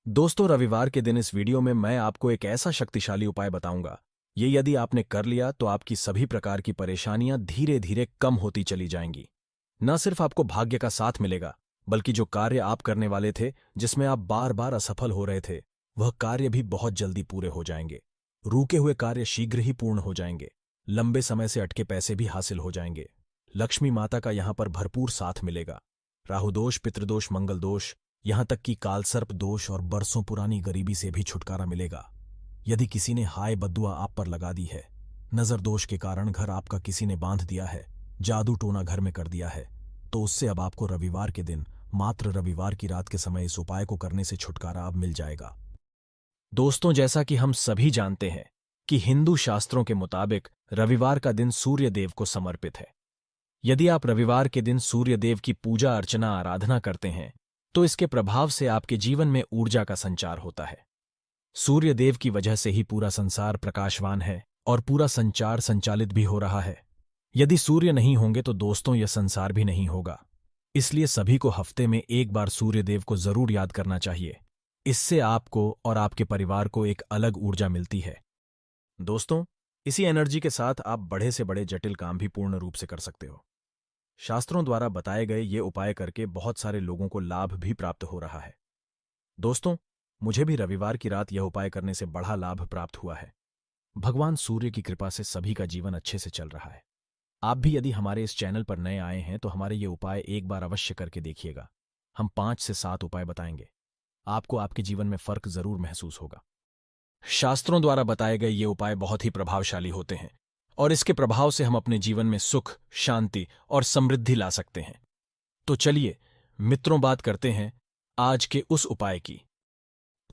दोस्तों, रविवार के दिन इस वीडियो में मैं आपको एक ऐसा शक्तिशाली उपाय बताऊंगा। ये यदि आपने कर लिया तो आपकी सभी प्रकार की परेशानियां धीरे धीरे कम होती चली जाएंगी। न सिर्फ आपको भाग्य का साथ मिलेगा, बल्कि जो कार्य आप करने वाले थे, जिसमें आप बार बार असफल हो रहे थे, वह कार्य भी बहुत जल्दी पूरे हो जाएंगे। रुके हुए कार्य शीघ्र ही पूर्ण हो जाएंगे। लंबे समय से अटके पैसे भी हासिल हो जाएंगे। लक्ष्मी माता का यहां पर भरपूर साथ मिलेगा। राहुदोष, पितृदोष, मंगल दोष, यहां तक कि कालसर्प दोष और बरसों पुरानी गरीबी से भी छुटकारा मिलेगा। यदि किसी ने हाय बद्दुआ आप पर लगा दी है, नजर दोष के कारण घर आपका किसी ने बांध दिया है, जादू टोना घर में कर दिया है, तो उससे अब आपको रविवार के दिन, मात्र रविवार की रात के समय इस उपाय को करने से छुटकारा अब मिल जाएगा। दोस्तों, जैसा कि हम सभी जानते हैं कि हिंदू शास्त्रों के मुताबिक रविवार का दिन सूर्य देव को समर्पित है। यदि आप रविवार के दिन सूर्य देव की पूजा अर्चना आराधना करते हैं, तो इसके प्रभाव से आपके जीवन में ऊर्जा का संचार होता है। सूर्य देव की वजह से ही पूरा संसार प्रकाशवान है और पूरा संचार संचालित भी हो रहा है। यदि सूर्य नहीं होंगे तो दोस्तों, यह संसार भी नहीं होगा। इसलिए सभी को हफ्ते में एक बार सूर्य देव को जरूर याद करना चाहिए। इससे आपको और आपके परिवार को एक अलग ऊर्जा मिलती है। दोस्तों, इसी एनर्जी के साथ आप बड़े से बड़े जटिल काम भी पूर्ण रूप से कर सकते हो। शास्त्रों द्वारा बताए गए ये उपाय करके बहुत सारे लोगों को लाभ भी प्राप्त हो रहा है। दोस्तों, मुझे भी रविवार की रात यह उपाय करने से बड़ा लाभ प्राप्त हुआ है। भगवान सूर्य की कृपा से सभी का जीवन अच्छे से चल रहा है। आप भी यदि हमारे इस चैनल पर नए आए हैं तो हमारे ये उपाय एक बार अवश्य करके देखिएगा। हम 5 से 7 उपाय बताएंगे। आपको आपके जीवन में फर्क जरूर महसूस होगा। शास्त्रों द्वारा बताए गए ये उपाय बहुत ही प्रभावशाली होते हैं और इसके प्रभाव से हम अपने जीवन में सुख, शांति और समृद्धि ला सकते हैं। तो चलिए मित्रों, बात करते हैं आज के उस उपाय की।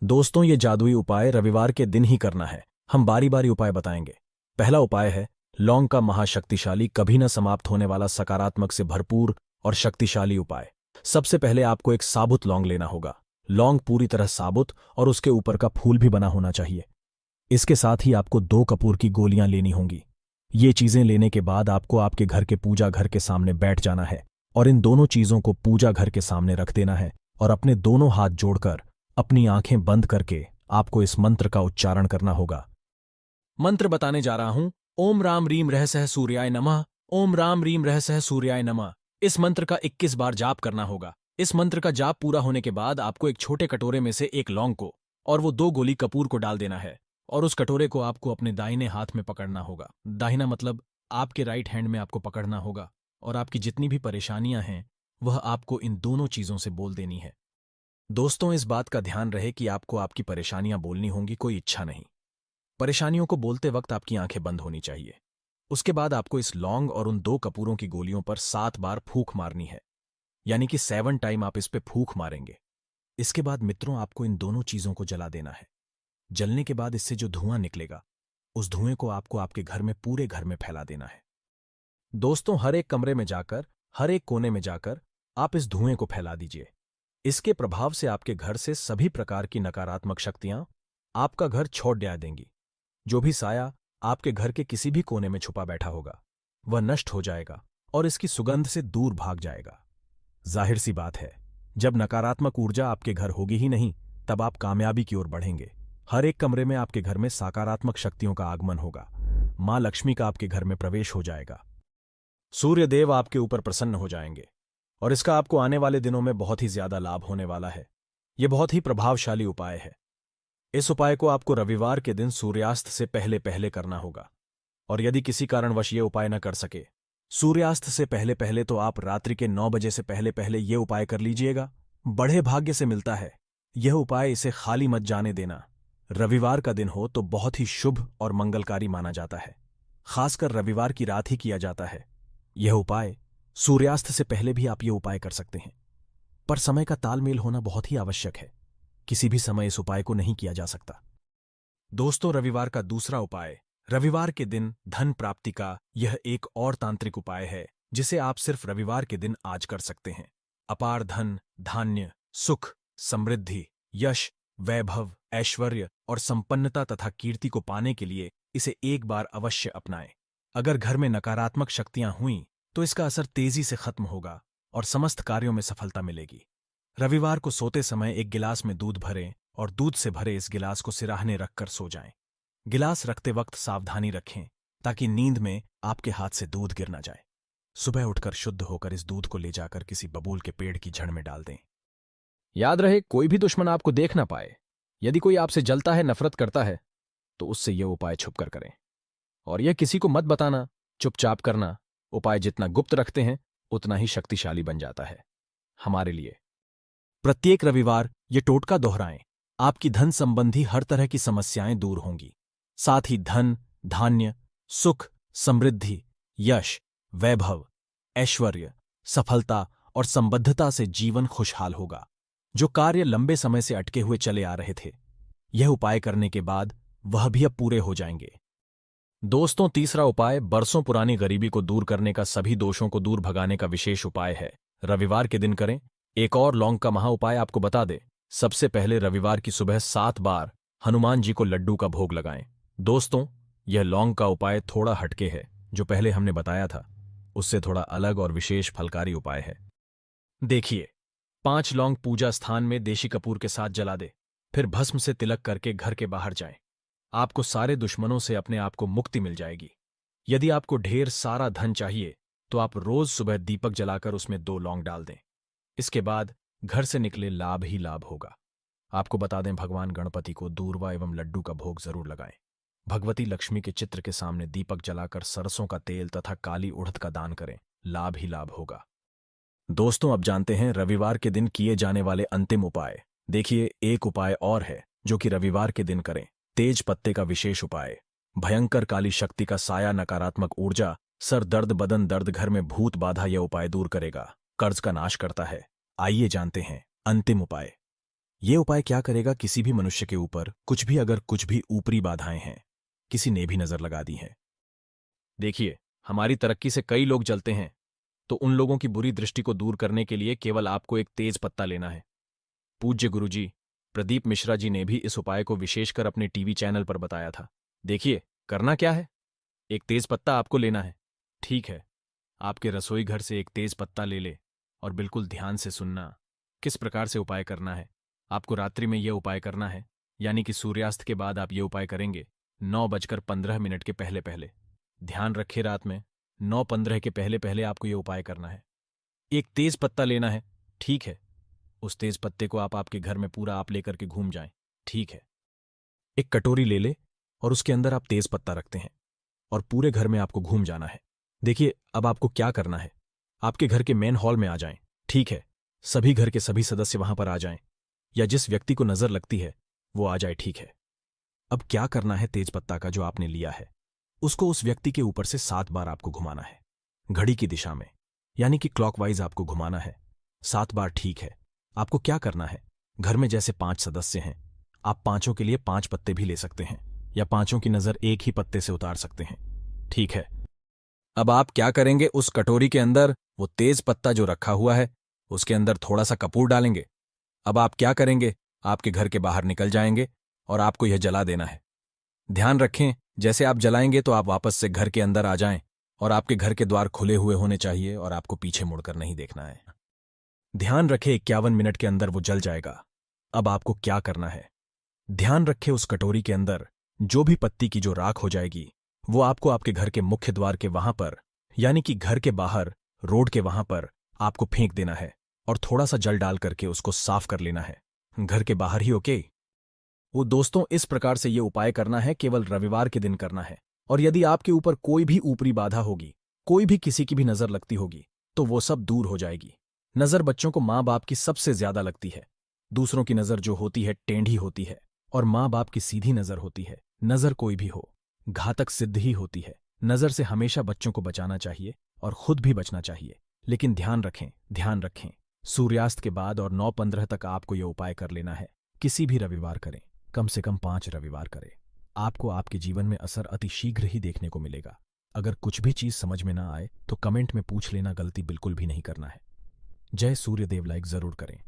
दोस्तों, ये जादुई उपाय रविवार के दिन ही करना है। हम बारी बारी उपाय बताएंगे। पहला उपाय है लौंग का महाशक्तिशाली, कभी न समाप्त होने वाला, सकारात्मक से भरपूर और शक्तिशाली उपाय। सबसे पहले आपको एक साबुत लौंग लेना होगा। लौंग पूरी तरह साबुत और उसके ऊपर का फूल भी बना होना चाहिए। इसके साथ ही आपको 2 कपूर की गोलियां लेनी होंगी। ये चीजें लेने के बाद आपको आपके घर के पूजा घर के सामने बैठ जाना है और इन दोनों चीजों को पूजा घर के सामने रख देना है और अपने दोनों हाथ जोड़कर अपनी आंखें बंद करके आपको इस मंत्र का उच्चारण करना होगा। मंत्र बताने जा रहा हूं। ओम राम रीम रहसः सूर्याय नमः। ओम राम रीम रहसः सूर्याय नमः। इस मंत्र का 21 बार जाप करना होगा। इस मंत्र का जाप पूरा होने के बाद आपको एक छोटे कटोरे में से एक लौंग को और वो 2 गोली कपूर को डाल देना है और उस कटोरे को आपको अपने दाहिने हाथ में पकड़ना होगा। दाहिना मतलब आपके राइट हैंड में आपको पकड़ना होगा और आपकी जितनी भी परेशानियां हैं वह आपको इन दोनों चीजों से बोल देनी है। दोस्तों, इस बात का ध्यान रहे कि आपको आपकी परेशानियां बोलनी होंगी, कोई इच्छा नहीं। परेशानियों को बोलते वक्त आपकी आंखें बंद होनी चाहिए। उसके बाद आपको इस लौंग और उन 2 कपूरों की गोलियों पर 7 बार फूंक मारनी है, यानी कि 7 टाइम आप इस पे फूंक मारेंगे। इसके बाद मित्रों, आपको इन दोनों चीजों को जला देना है। जलने के बाद इससे जो धुआं निकलेगा, उस धुएं को आपको आपके घर में, पूरे घर में फैला देना है। दोस्तों, हर एक कमरे में जाकर, हर एक कोने में जाकर आप इस धुएं को फैला दीजिए। इसके प्रभाव से आपके घर से सभी प्रकार की नकारात्मक शक्तियां आपका घर छोड़ दिया देंगी। जो भी साया आपके घर के किसी भी कोने में छुपा बैठा होगा, वह नष्ट हो जाएगा और इसकी सुगंध से दूर भाग जाएगा। जाहिर सी बात है, जब नकारात्मक ऊर्जा आपके घर होगी ही नहीं, तब आप कामयाबी की ओर बढ़ेंगे। हर एक कमरे में आपके घर में सकारात्मक शक्तियों का आगमन होगा। मां लक्ष्मी का आपके घर में प्रवेश हो जाएगा। सूर्य देव आपके ऊपर प्रसन्न हो जाएंगे और इसका आपको आने वाले दिनों में बहुत ही ज्यादा लाभ होने वाला है। यह बहुत ही प्रभावशाली उपाय है। इस उपाय को आपको रविवार के दिन सूर्यास्त से पहले पहले करना होगा और यदि किसी कारणवश ये उपाय न कर सके, सूर्यास्त से पहले पहले, तो आप रात्रि के 9 बजे से पहले पहले ये उपाय कर लीजिएगा। बड़े भाग्य से मिलता है यह उपाय, इसे खाली मत जाने देना। रविवार का दिन हो तो बहुत ही शुभ और मंगलकारी माना जाता है। खासकर रविवार की रात ही किया जाता है यह उपाय। सूर्यास्त से पहले भी आप ये उपाय कर सकते हैं, पर समय का तालमेल होना बहुत ही आवश्यक है। किसी भी समय इस उपाय को नहीं किया जा सकता। दोस्तों, रविवार का दूसरा उपाय, रविवार के दिन धन प्राप्ति का यह एक और तांत्रिक उपाय है जिसे आप सिर्फ रविवार के दिन आज कर सकते हैं। अपार धन, धान्य, सुख, समृद्धि, यश, वैभव, ऐश्वर्य और संपन्नता तथा कीर्ति को पाने के लिए इसे एक बार अवश्य अपनाएं। अगर घर में नकारात्मक शक्तियां हुईं तो इसका असर तेजी से खत्म होगा और समस्त कार्यों में सफलता मिलेगी। रविवार को सोते समय एक गिलास में दूध भरें और दूध से भरे इस गिलास को सिराहने रखकर सो जाएं। गिलास रखते वक्त सावधानी रखें ताकि नींद में आपके हाथ से दूध गिर ना जाए। सुबह उठकर शुद्ध होकर इस दूध को ले जाकर किसी बबूल के पेड़ की जड़ में डाल दें। याद रहे, कोई भी दुश्मन आपको देख ना पाए। यदि कोई आपसे जलता है, नफरत करता है, तो उससे यह उपाय छुपकर करें। और यह किसी को मत बताना, चुपचाप करना। उपाय जितना गुप्त रखते हैं उतना ही शक्तिशाली बन जाता है हमारे लिए। प्रत्येक रविवार ये टोटका दोहराएं। आपकी धन संबंधी हर तरह की समस्याएं दूर होंगी। साथ ही धन, धान्य, सुख, समृद्धि, यश, वैभव, ऐश्वर्य, सफलता और संबद्धता से जीवन खुशहाल होगा। जो कार्य लंबे समय से अटके हुए चले आ रहे थे, यह उपाय करने के बाद वह भी अब पूरे हो जाएंगे। दोस्तों, तीसरा उपाय बरसों पुरानी गरीबी को दूर करने का, सभी दोषों को दूर भगाने का विशेष उपाय है। रविवार के दिन करें। एक और लौंग का महा उपाय आपको बता दे। सबसे पहले रविवार की सुबह 7 बार हनुमान जी को लड्डू का भोग लगाएं। दोस्तों, यह लौंग का उपाय थोड़ा हटके है। जो पहले हमने बताया था उससे थोड़ा अलग और विशेष फलकारी उपाय है। देखिए, 5 लौंग पूजा स्थान में देशी कपूर के साथ जला दे। फिर भस्म से तिलक करके घर के बाहर जाएं। आपको सारे दुश्मनों से अपने आप को मुक्ति मिल जाएगी। यदि आपको ढेर सारा धन चाहिए तो आप रोज सुबह दीपक जलाकर उसमें 2 लौंग डाल दें। इसके बाद घर से निकले लाभ ही लाभ होगा। आपको बता दें, भगवान गणपति को दूर्वा एवं लड्डू का भोग जरूर लगाएं। भगवती लक्ष्मी के चित्र के सामने दीपक जलाकर सरसों का तेल तथा काली उड़द का दान करें। लाभ ही लाभ होगा। दोस्तों, अब जानते हैं रविवार के दिन किए जाने वाले अंतिम उपाय। देखिए, एक उपाय और है जो कि रविवार के दिन करें। तेज पत्ते का विशेष उपाय। भयंकर काली शक्ति का साया, नकारात्मक ऊर्जा, सर दर्द, बदन दर्द, घर में भूत बाधा यह उपाय दूर करेगा। कर्ज का नाश करता है। आइए जानते हैं अंतिम उपाय। यह उपाय क्या करेगा? किसी भी मनुष्य के ऊपर कुछ भी ऊपरी बाधाएं हैं, किसी ने भी नजर लगा दी हैं। देखिए, हमारी तरक्की से कई लोग जलते हैं, तो उन लोगों की बुरी दृष्टि को दूर करने के लिए केवल आपको एक तेज पत्ता लेना है। पूज्य गुरुजी प्रदीप मिश्रा जी ने भी इस उपाय को विशेषकर अपने टीवी चैनल पर बताया था। देखिए, करना क्या है? एक तेज पत्ता आपको लेना है। ठीक है, आपके रसोई घर से एक तेज पत्ता ले ले और बिल्कुल ध्यान से सुनना किस प्रकार से उपाय करना है। आपको रात्रि में यह उपाय करना है, यानी कि सूर्यास्त के बाद आप ये उपाय करेंगे 9:15 के पहले पहले। ध्यान रखिए, रात में 9:15 के पहले पहले आपको ये उपाय करना है। एक तेज पत्ता लेना है। ठीक है, उस तेज पत्ते को आप आपके घर में पूरा आप लेकर के घूम जाएं। ठीक है, एक कटोरी ले ले और उसके अंदर आप तेज पत्ता रखते हैं और पूरे घर में आपको घूम जाना है। देखिए, अब आपको क्या करना है, आपके घर के मेन हॉल में आ जाएं। ठीक है, सभी घर के सभी सदस्य वहां पर आ जाएं, या जिस व्यक्ति को नजर लगती है वो आ जाए। ठीक है, अब क्या करना है, तेज पत्ता का जो आपने लिया है उसको उस व्यक्ति के ऊपर से 7 बार आपको घुमाना है, घड़ी की दिशा में, यानी कि क्लॉकवाइज आपको घुमाना है 7 बार। ठीक है, आपको क्या करना है, घर में जैसे 5 सदस्य हैं, आप पांचों के लिए 5 पत्ते भी ले सकते हैं, या पांचों की नजर एक ही पत्ते से उतार सकते हैं। ठीक है, अब आप क्या करेंगे, उस कटोरी के अंदर वो तेज पत्ता जो रखा हुआ है उसके अंदर थोड़ा सा कपूर डालेंगे। अब आप क्या करेंगे, आपके घर के बाहर निकल जाएंगे और आपको यह जला देना है। ध्यान रखें, जैसे आप जलाएंगे तो आप वापस से घर के अंदर आ जाएं और आपके घर के द्वार खुले हुए होने चाहिए और आपको पीछे मुड़कर नहीं देखना है। ध्यान रखें, 51 मिनट के अंदर वो जल जाएगा। अब आपको क्या करना है, ध्यान रखें, उस कटोरी के अंदर जो भी पत्ती की जो राख हो जाएगी वो आपको आपके घर के मुख्य द्वार के वहां पर, यानी कि घर के बाहर रोड के वहां पर आपको फेंक देना है और थोड़ा सा जल डाल करके उसको साफ कर लेना है, घर के बाहर ही। ओके वो दोस्तों, इस प्रकार से ये उपाय करना है, केवल रविवार के दिन करना है। और यदि आपके ऊपर कोई भी ऊपरी बाधा होगी, कोई भी किसी की भी नजर लगती होगी, तो वो सब दूर हो जाएगी। नजर बच्चों को माँ बाप की सबसे ज्यादा लगती है। दूसरों की नजर जो होती है टेढ़ी होती है और माँ बाप की सीधी नजर होती है। नजर कोई भी हो, घातक सिद्ध ही होती है। नजर से हमेशा बच्चों को बचाना चाहिए और खुद भी बचना चाहिए। लेकिन ध्यान रखें, सूर्यास्त के बाद और 9:15 तक आपको यह उपाय कर लेना है। किसी भी रविवार करें, कम से कम 5 रविवार करें। आपको आपके जीवन में असर अति शीघ्र ही देखने को मिलेगा। अगर कुछ भी चीज समझ में ना आए तो कमेंट में पूछ लेना, गलती बिल्कुल भी नहीं करना है। जय सूर्यदेव लाइक जरूर करें।